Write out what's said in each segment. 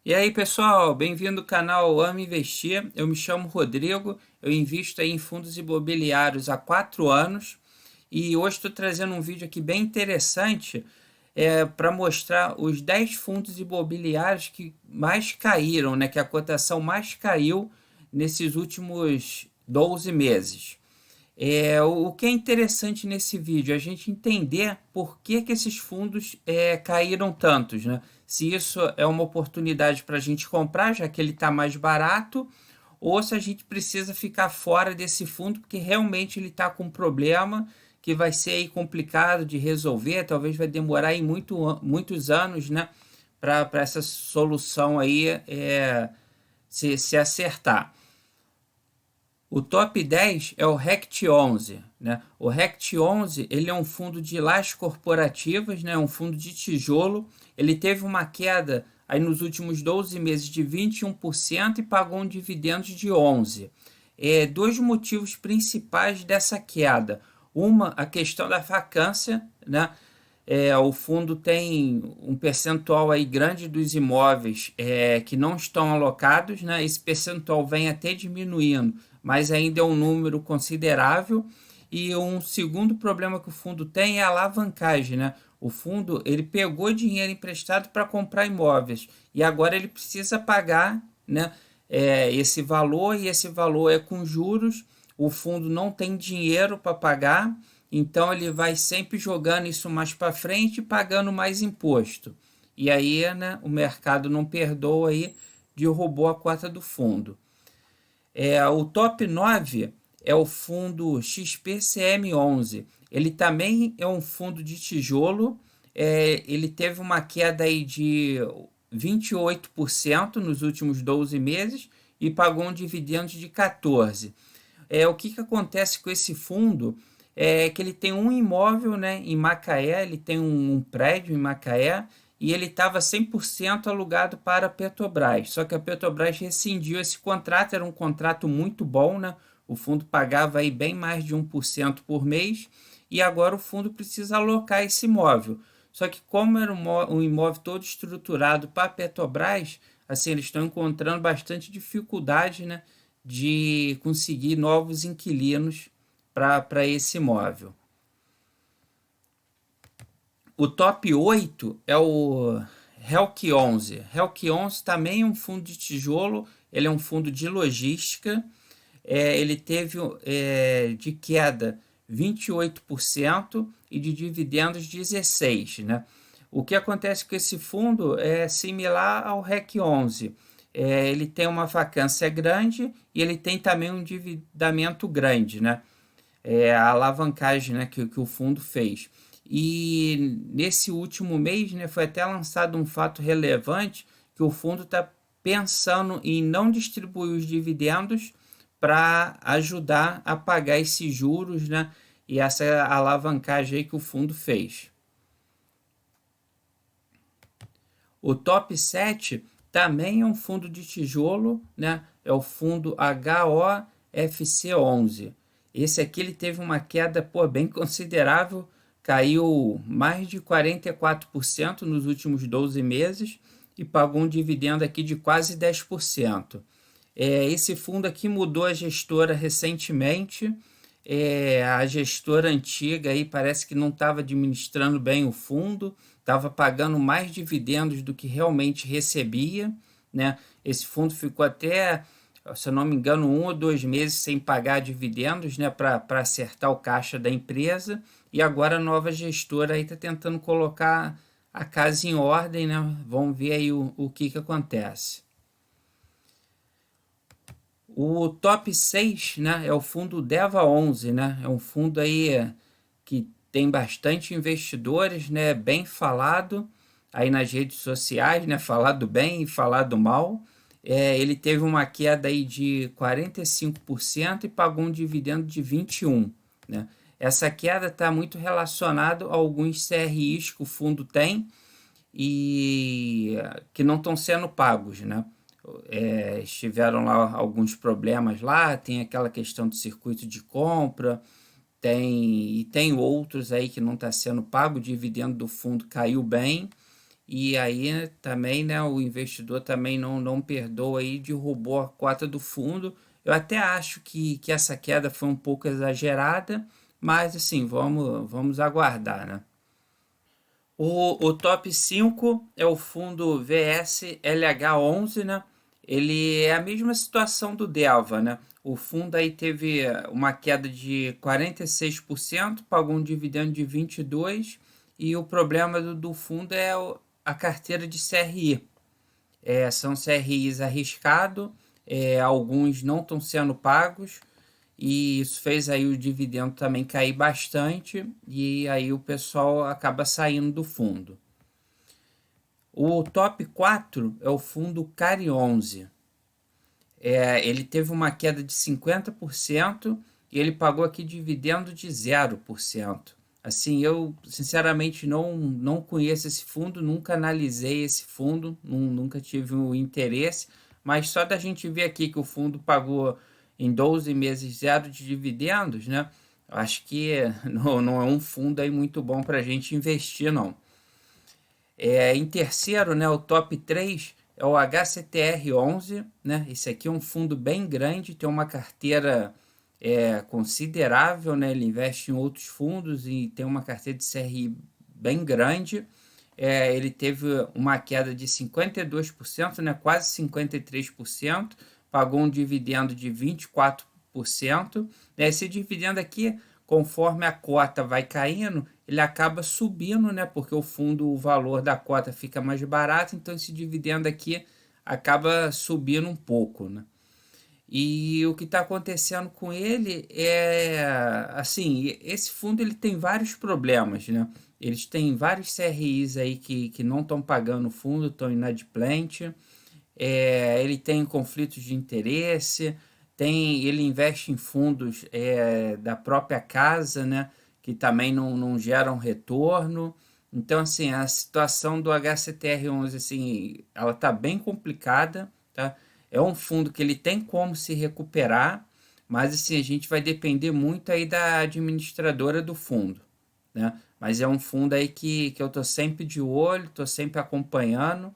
E aí, pessoal, bem-vindo ao canal Amo Investir. Eu me chamo Rodrigo, eu invisto aí em fundos imobiliários há 4 anos e hoje estou trazendo um vídeo aqui bem interessante para mostrar os 10 fundos imobiliários que mais caíram, né, que a cotação mais caiu nesses últimos 12 meses. O que é interessante nesse vídeo é a gente entender por que esses fundos caíram tantos, né? Se isso é uma oportunidade para a gente comprar, já que ele está mais barato, ou se a gente precisa ficar fora desse fundo, porque realmente ele está com um problema que vai ser aí complicado de resolver, talvez vai demorar aí muitos anos, né, para essa solução aí se acertar. O top 10 é o RECT 11, né? O RECT 11 ele é um fundo de lajes corporativas, né? Um fundo de tijolo. Ele teve uma queda aí nos últimos 12 meses de 21% e pagou um dividendo de 11%. Dois motivos principais dessa queda. Uma, a questão da vacância, né? O fundo tem um percentual aí grande dos imóveis que não estão alocados, né? Esse percentual vem até diminuindo, mas ainda é um número considerável. E um segundo problema que o fundo tem é a alavancagem, né? O fundo ele pegou dinheiro emprestado para comprar imóveis e agora ele precisa pagar, né, esse valor, e esse valor é com juros. O fundo não tem dinheiro para pagar, então ele vai sempre jogando isso mais para frente e pagando mais imposto. E aí, né, o mercado não perdoa aí, derrubou a cota do fundo. O top 9 é o fundo XPCM11. Ele também é um fundo de tijolo. Ele teve uma queda aí de 28% nos últimos 12 meses e pagou um dividendo de 14%. O que acontece com esse fundo é que ele tem um imóvel, né, em Macaé, ele tem um prédio em Macaé e ele estava 100% alugado para a Petrobras. Só que a Petrobras rescindiu esse contrato, era um contrato muito bom, né? O fundo pagava aí bem mais de 1% por mês e agora o fundo precisa alocar esse imóvel. Só que como era um imóvel todo estruturado para a Petrobras, assim, eles estão encontrando bastante dificuldade, né, de conseguir novos inquilinos para esse imóvel. O top 8 é o RELC 11. RELC 11 também é um fundo de tijolo, ele é um fundo de logística. Ele teve de queda 28% e de dividendos 16%, né? O que acontece com esse fundo é similar ao REC 11. Ele tem uma vacância grande e ele tem também um endividamento grande, né? A alavancagem, né, que o fundo fez. E nesse último mês, né, foi até lançado um fato relevante que o fundo está pensando em não distribuir os dividendos para ajudar a pagar esses juros, né, e essa alavancagem aí que o fundo fez. O top 7 também é um fundo de tijolo, né, é o fundo HOFC11. Esse aqui ele teve uma queda bem considerável, caiu mais de 44% nos últimos 12 meses e pagou um dividendo aqui de quase 10%. Esse fundo aqui mudou a gestora recentemente. A gestora antiga aí parece que não estava administrando bem o fundo, estava pagando mais dividendos do que realmente recebia, né? Esse fundo ficou até, se eu não me engano, 1 ou 2 meses sem pagar dividendos, né, para acertar o caixa da empresa, e agora a nova gestora aí está tentando colocar a casa em ordem, né? Vamos ver aí o que acontece. O top 6, né, é o fundo DEVA 11, né? É um fundo aí que tem bastante investidores, né, bem falado aí nas redes sociais, né, falado bem e falado mal. Ele teve uma queda aí de 45% e pagou um dividendo de 21%, né? Essa queda está muito relacionada a alguns CRIs que o fundo tem e que não estão sendo pagos, né? Estiveram lá alguns problemas lá, tem aquela questão do circuito de compra, tem outros aí que não está sendo pago, o dividendo do fundo caiu bem, e aí também, né, o investidor também não perdoa aí, derrubou a cota do fundo. Eu até acho que essa queda foi um pouco exagerada, mas assim, vamos aguardar, né? O top 5 é o fundo VSLH11, né? Ele é a mesma situação do Delva, né? O fundo aí teve uma queda de 46%, pagou um dividendo de 22%, e o problema do fundo é a carteira de CRI. São CRIs arriscados, alguns não estão sendo pagos, e isso fez aí o dividendo também cair bastante, e aí o pessoal acaba saindo do fundo. O top 4 é o fundo CARI 11. Ele teve uma queda de 50% e ele pagou aqui dividendo de 0%. Assim, eu sinceramente não conheço esse fundo, nunca analisei esse fundo, nunca tive o interesse, mas só da gente ver aqui que o fundo pagou em 12 meses zero de dividendos, né? Acho que não é um fundo aí muito bom para a gente investir, não. Em terceiro, né, o top 3 é o HCTR11, né? Esse aqui é um fundo bem grande, tem uma carteira considerável, né? Ele investe em outros fundos e tem uma carteira de CRI bem grande. Ele teve uma queda de 52%, né? Quase 53%, pagou um dividendo de 24%. Esse dividendo aqui, conforme a cota vai caindo, ele acaba subindo, né? Porque o fundo, o valor da cota fica mais barato, então esse dividendo aqui acaba subindo um pouco, né? E o que está acontecendo com ele é assim, esse fundo ele tem vários problemas, né? Eles têm vários CRIs aí que não estão pagando o fundo, estão inadimplentes. Ele tem conflitos de interesse, ele investe em fundos da própria casa, né? Que também não geram retorno. Então, assim, a situação do HCTR11, assim, ela está bem complicada, tá? É um fundo que ele tem como se recuperar, mas assim, a gente vai depender muito aí da administradora do fundo, né? Mas é um fundo aí que eu estou sempre de olho, estou sempre acompanhando,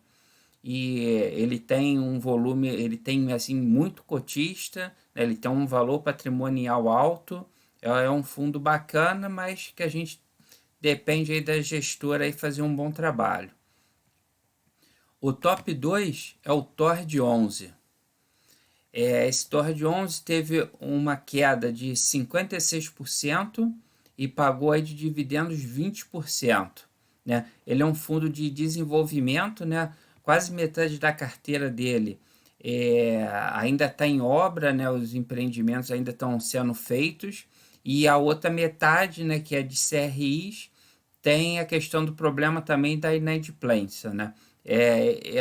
e ele tem um volume, ele tem assim muito cotista, né? Ele tem um valor patrimonial alto, é um fundo bacana, mas que a gente depende aí da gestora aí fazer um bom trabalho. O top 2 é o TORD 11. Esse TORD 11 teve uma queda de 56% e pagou aí de dividendos 20%. Né? Ele é um fundo de desenvolvimento, né? Quase metade da carteira dele ainda está em obra, né? Os empreendimentos ainda estão sendo feitos, e a outra metade, né, que é de CRIs, tem a questão do problema também da inadimplência, né?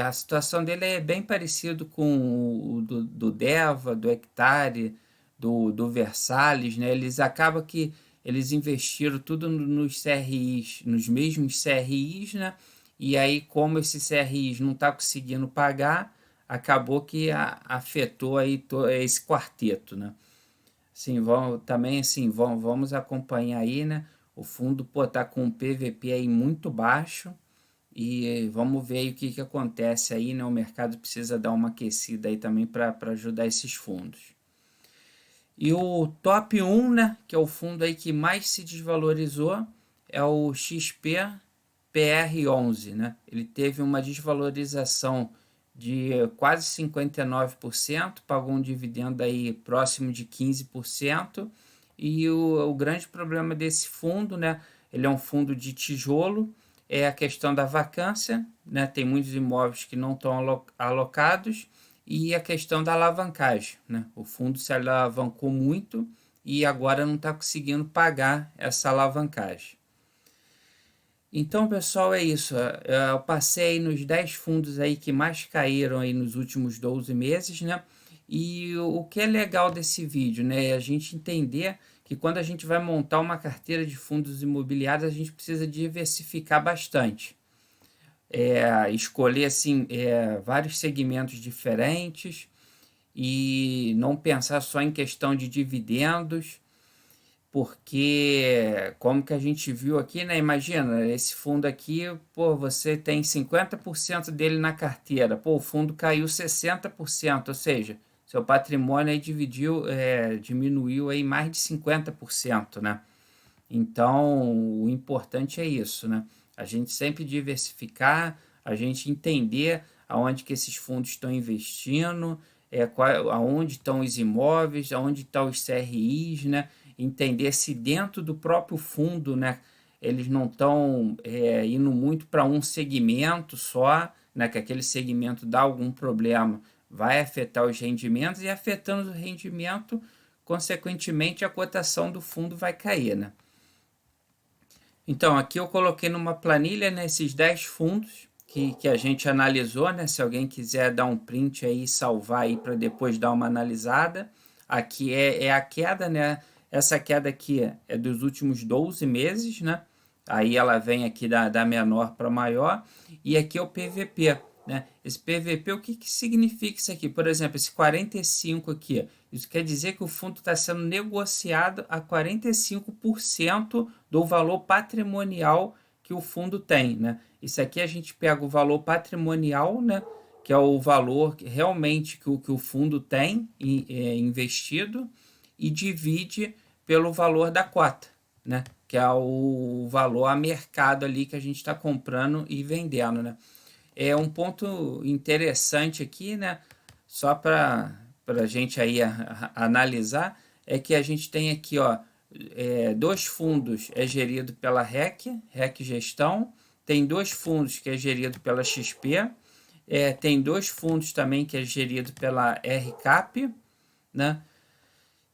A situação dele é bem parecido com o do Deva, do Hectare, do Versalhes, né? Eles acabam que eles investiram tudo nos CRIs, nos mesmos CRIs, né? E aí, como esses CRIs não estão conseguindo pagar, acabou que afetou aí esse quarteto, né? Sim, também assim, vamos acompanhar aí, né? O fundo tá com um PVP aí muito baixo, e vamos ver aí o que acontece aí, né? O mercado precisa dar uma aquecida aí também para ajudar esses fundos. E o top 1, né, que é o fundo aí que mais se desvalorizou, é o XPPR11, né? Ele teve uma desvalorização de quase 59%, pagou um dividendo aí próximo de 15%, e o grande problema desse fundo, né, ele é um fundo de tijolo, é a questão da vacância, né, tem muitos imóveis que não estão alocados, e a questão da alavancagem, né? O fundo se alavancou muito e agora não está conseguindo pagar essa alavancagem. Então, pessoal, é isso. Eu passei nos 10 fundos aí que mais caíram aí nos últimos 12 meses, né? E o que é legal desse vídeo, né? É a gente entender que quando a gente vai montar uma carteira de fundos imobiliários, a gente precisa diversificar bastante. Escolher assim, vários segmentos diferentes e não pensar só em questão de dividendos. porque como que a gente viu aqui, né? Imagina, esse fundo aqui, pô, você tem 50% dele na carteira, pô, o fundo caiu 60%, ou seja, seu patrimônio aí diminuiu aí mais de 50%, né? Então, o importante é isso, né? A gente sempre diversificar, a gente entender aonde que esses fundos estão investindo, aonde estão os imóveis, aonde estão os CRIs, né? Entender se dentro do próprio fundo, né, eles não estão indo muito para um segmento só, né, que aquele segmento dá algum problema, vai afetar os rendimentos e afetando o rendimento, consequentemente a cotação do fundo vai cair, né? Então, aqui eu coloquei numa planilha, né, esses 10 fundos que a gente analisou, né? Se alguém quiser dar um print aí e salvar aí para depois dar uma analisada. Aqui é a queda, né? Essa queda aqui é dos últimos 12 meses, né? Aí ela vem aqui da menor para maior. E aqui é o PVP, né? Esse PVP, o que significa isso aqui? Por exemplo, esse 45 aqui, isso quer dizer que o fundo está sendo negociado a 45% do valor patrimonial que o fundo tem, né? Isso aqui a gente pega o valor patrimonial, né? Que é o valor realmente que o fundo tem investido e divide pelo valor da cota, né? Que é o valor a mercado ali que a gente está comprando e vendendo, né? É um ponto interessante aqui, né? Só para a gente aí analisar, é que a gente tem aqui, ó, dois fundos gerido pela REC Gestão, tem dois fundos que é gerido pela XP, tem dois fundos também que é gerido pela RCAP, né?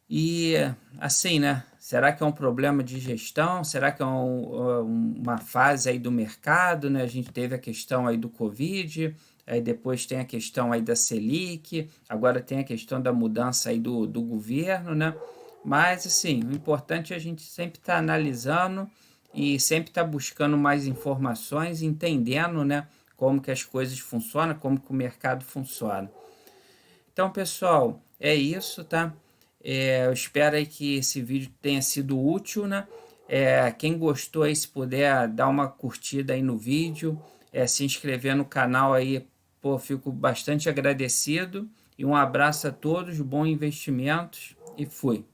E assim, né? Será que é um problema de gestão? Será que é uma fase aí do mercado, né? A gente teve a questão aí do Covid, aí depois tem a questão aí da Selic, agora tem a questão da mudança aí do governo, né? Mas assim, o importante é a gente sempre estar analisando e sempre estar buscando mais informações, entendendo, né? Como que as coisas funcionam, como que o mercado funciona. Então, pessoal, é isso, tá? Eu espero aí que esse vídeo tenha sido útil, né? Quem gostou aí, se puder dar uma curtida aí no vídeo, se inscrever no canal aí, pô, fico bastante agradecido. E um abraço a todos, bons investimentos e fui.